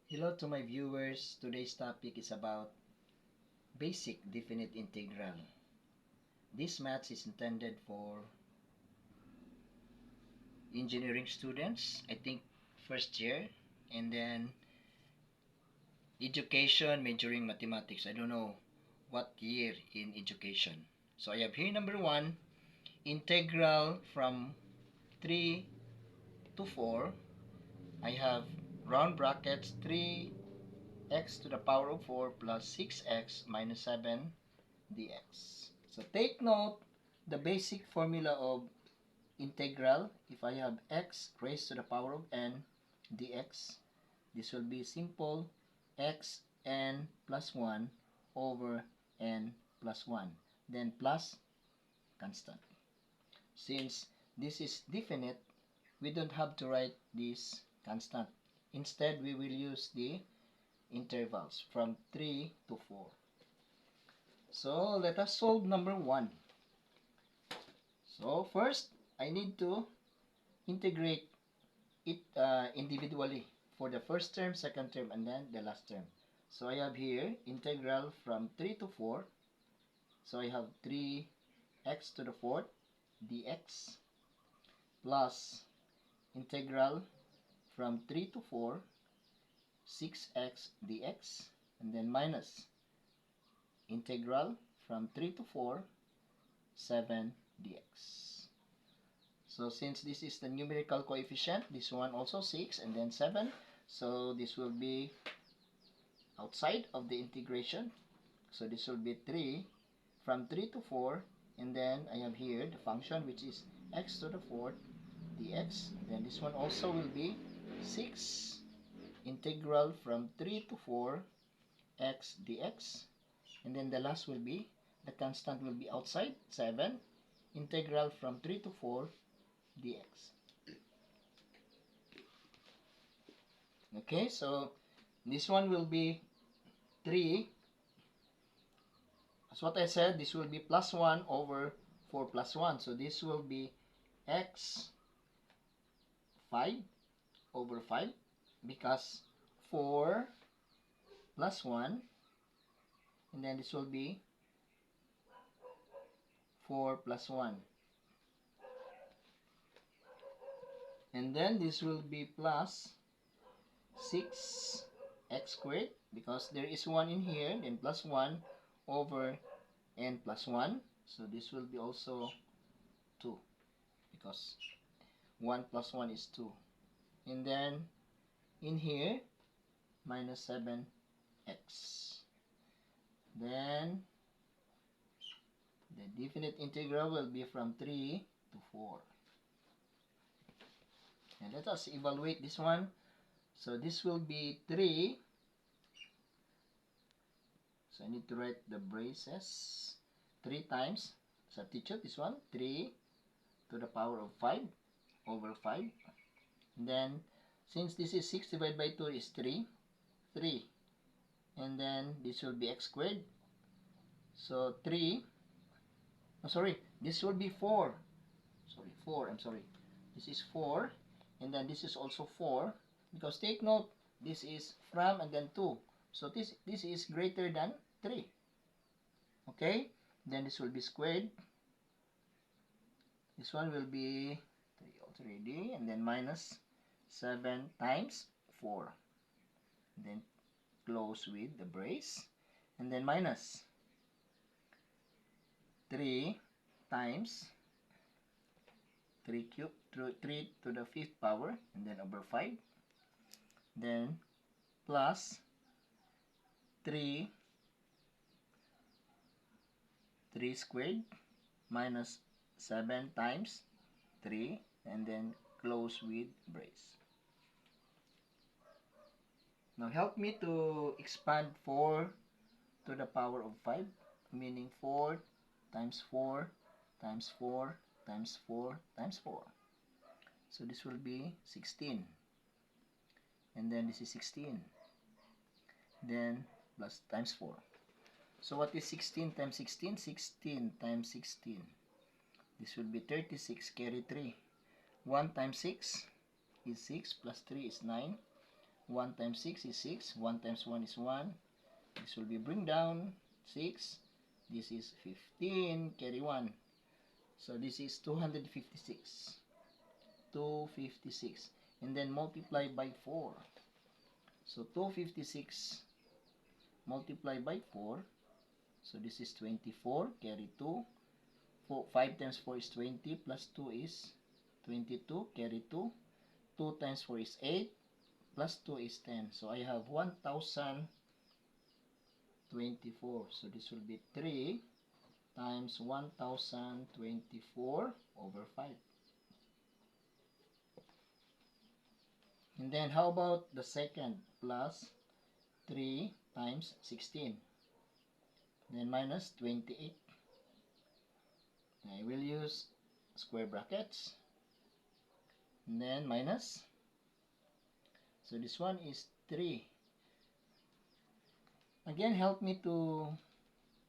Hello to my viewers. Today's topic is about basic definite integral. This math is intended for engineering students, I think first year, and then education majoring mathematics. I don't know what year in education. So I have here number 1, integral from 3 to 4. I have round brackets 3x to the power of 4 plus 6x minus 7 dx. So take note the basic formula of integral. If I have x raised to the power of n dx, this will be simple x n plus 1 over n plus 1. Then plus constant. Since this is definite, we don't have to write this constant. Instead, we will use the intervals from 3 to 4. So let us solve number 1. So first, I need to integrate it individually for the first term, second term, and then the last term. So I have here integral from 3 to 4. So I have 3x to the 4th dx plus integral from 3 to 4, 6x dx, and then minus integral from 3 to 4, 7 dx. So since this is the numerical coefficient, this one also 6 and then 7. So this will be outside of the integration. So this will be 3 from 3 to 4. And then I have here the function which is x to the 4th dx. And then this one also will be 6 integral from 3 to 4 x dx. And then the last will be, the constant will be outside, 7 integral from 3 to 4 dx. Okay, so this one will be 3. As what I said, this will be plus 1 over 4 plus 1. So this will be x 5 over 5 because 4 plus 1, and then this will be 4 plus 1. And then this will be plus 6x squared because there is 1 in here, then plus 1 over n plus 1. So this will be also 2 because 1 plus 1 is 2. And then in here, minus 7x. Then the definite integral will be from 3 to 4. And let us evaluate this one. So this will be 3. So I need to write the braces 3 times. Substitute this one, 3 to the power of 5 over 5. And then since this is 6 divided by 2 is 3. And then this will be x squared. So 3. Oh, sorry, this will be 4. Sorry, 4. I'm sorry. This is 4. And then this is also 4. Because take note, this is from and then 2. So this is greater than 3. Okay? Then this will be squared. This one will be 3 already. And then minus 7 times 4. Then close with the brace. And then minus 3 times 3 cube, 3 to the 5th power, and then over 5. Then plus 3 squared minus 7 times 3, and then close with brace. Now help me to expand 4 to the power of 5, meaning 4 times 4 times 4 times 4 times 4. So this will be 16. And then this is 16. Then plus times 4. So what is 16 times 16? 16 times 16. This will be 36, carry 3. 1 times 6 is 6, plus 3 is 9. 1 times 6 is 6. 1 times 1 is 1. This will be bring down 6. This is 15, carry 1. So this is 256. 256. And then multiply by 4. So 256 multiply by 4. So this is 24, carry 2. 5 times 4 is 20, plus 2 is 22, carry 2. 2 times 4 is 8, plus 2 is 10. So I have 1024. So this will be 3 times 1024 over 5. And then how about the second? Plus 3 times 16. Then minus 28. I will use square brackets. And then minus. So this one is 3. Again, help me to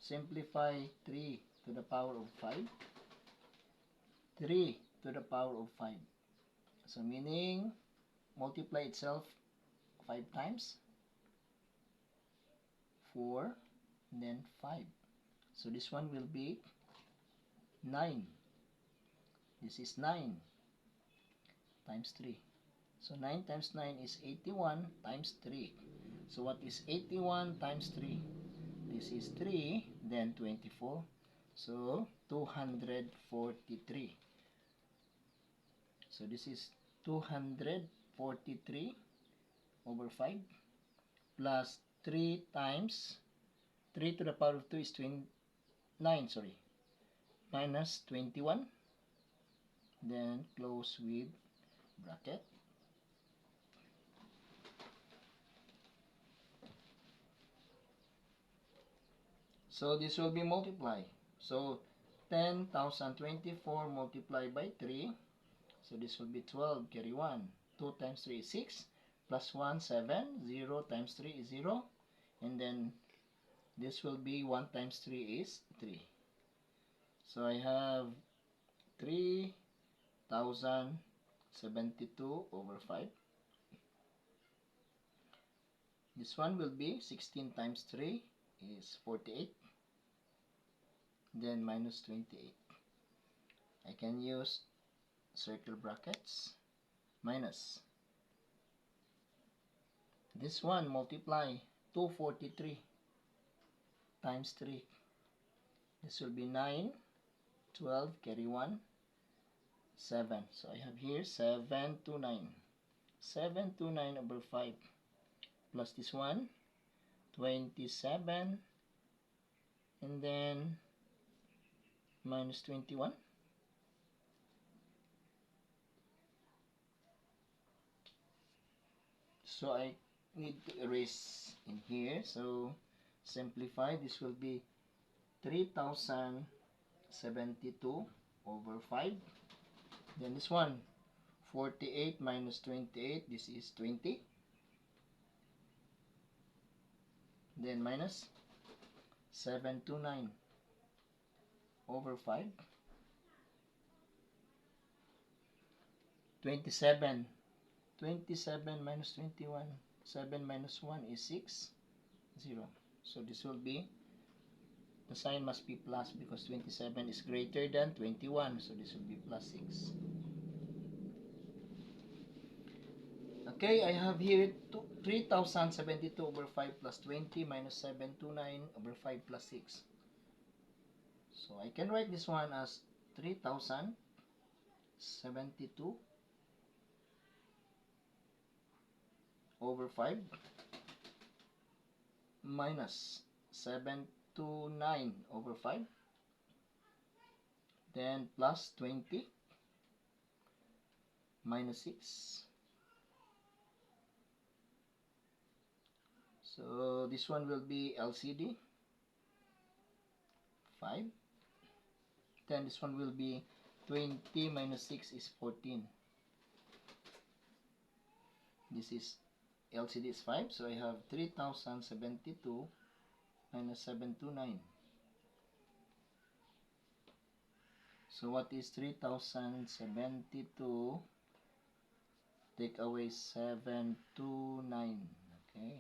simplify 3 to the power of 5. 3 to the power of 5. So meaning, multiply itself 5 times. 4, and then 5. So this one will be 9. This is 9 times 3. So 9 times 9 is 81 times 3. So what is 81 times 3? This is 3, then 24. So 243. So this is 243 over 5 plus 3 times 3 to the power of 2 is 9, sorry, minus 21. Then close with bracket. So this will be multiplied. So 10,024 multiplied by 3. So this will be 12, carry 1. 2 times 3 is 6. Plus 1, 7. 0 times 3 is 0. And then this will be 1 times 3 is 3. So I have 3,072 over 5. This one will be 16 times 3 is 48. Then minus 28. I can use circle brackets. Minus. This one multiply 243 times 3. This will be 9, 12, carry 1, 7. So I have here 729. 729 over 5. Plus this one, 27. And then minus 21. So I need to erase in here. So simplify. This will be 3,072 over 5. Then this one, 48 minus 28. This is 20. Then minus 729 over 5. 27. 27 minus 21. 7 minus 1 is 6. 0. So this will be, the sign must be plus because 27 is greater than 21. So this will be plus 6. Okay, I have here 3,072 over 5 plus 20 minus 729 over 5 plus 6. So I can write this one as 3,072 over 5 minus 729 over 5, then plus 20 minus 6. So this one will be LCD 5. Then this one will be 20 minus 6 is 14. This is LCD is 5. So I have 3,072 minus 729. So what is 3,072? Take away 729. 9. Okay.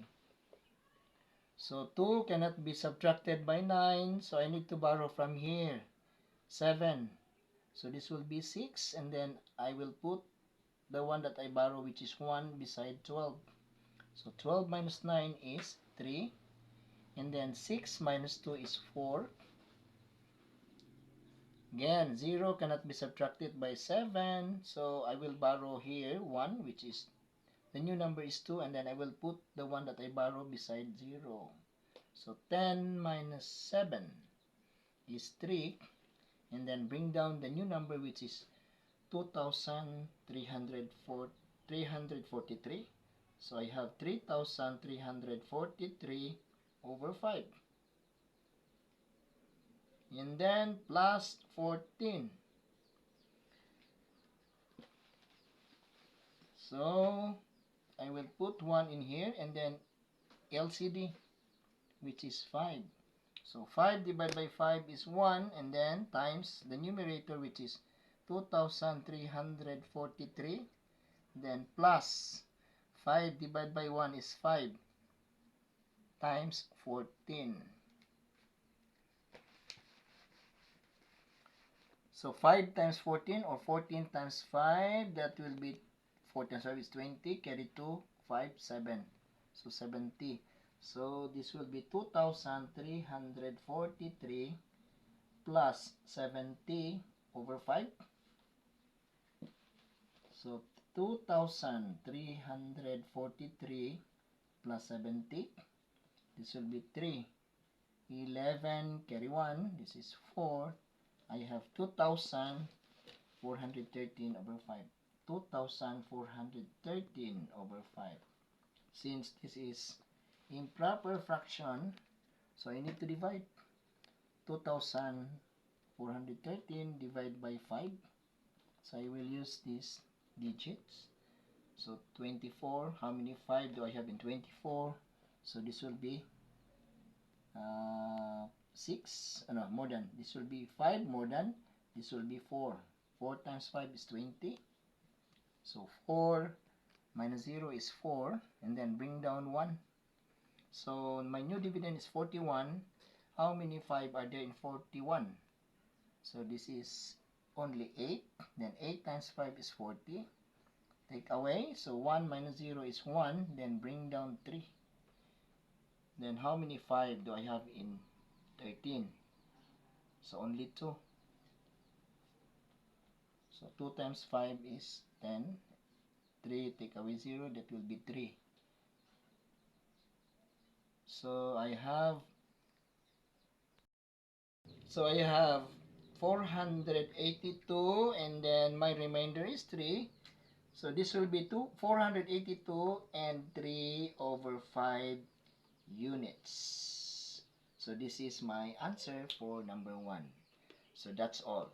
So 2 cannot be subtracted by 9. So I need to borrow from here. 7. So this will be 6. And then I will put the one that I borrow, which is 1, beside 12. So 12 minus 9 is 3. And then 6 minus 2 is 4. Again, 0 cannot be subtracted by 7. So I will borrow here 1, which is, the new number is 2. And then I will put the one that I borrow beside 0. So 10 minus 7 is 3. And then bring down the new number, which is 2,343. So I have 3,343 over 5. And then plus 14. So I will put 1 in here and then LCD, which is 5. So 5 divided by 5 is 1, and then times the numerator, which is 2,343, then plus 5 divided by 1 is 5 times 14. So 5 times 14 or 14 times 5, that will be 14 times 5 is 20, carry 2, 5, 7. So 70. So this will be 2,343 plus 70 over 5. So 2,343 plus 70. This will be 3. 11 carry 1. This is 4. I have 2,413 over 5. 2,413 over 5. Since this is improper fraction, so I need to divide. 2,413 divided by 5. So I will use these digits. So 24, how many 5 do I have in 24? So this will be 6, no, more than, this will be 5 more than, this will be 4. 4 times 5 is 20. So 4 minus 0 is 4, and then bring down 1. So my new dividend is 41. How many 5 are there in 41? So this is only 8. Then 8 times 5 is 40. Take away. So 1 minus 0 is 1. Then bring down 3. Then how many 5 do I have in 13? So only 2. So 2 times 5 is 10. 3 take away 0. That will be 3. So I have 482, and then my remainder is 3. So this will be 482 and 3 over 5 units. So this is my answer for number 1. So that's all.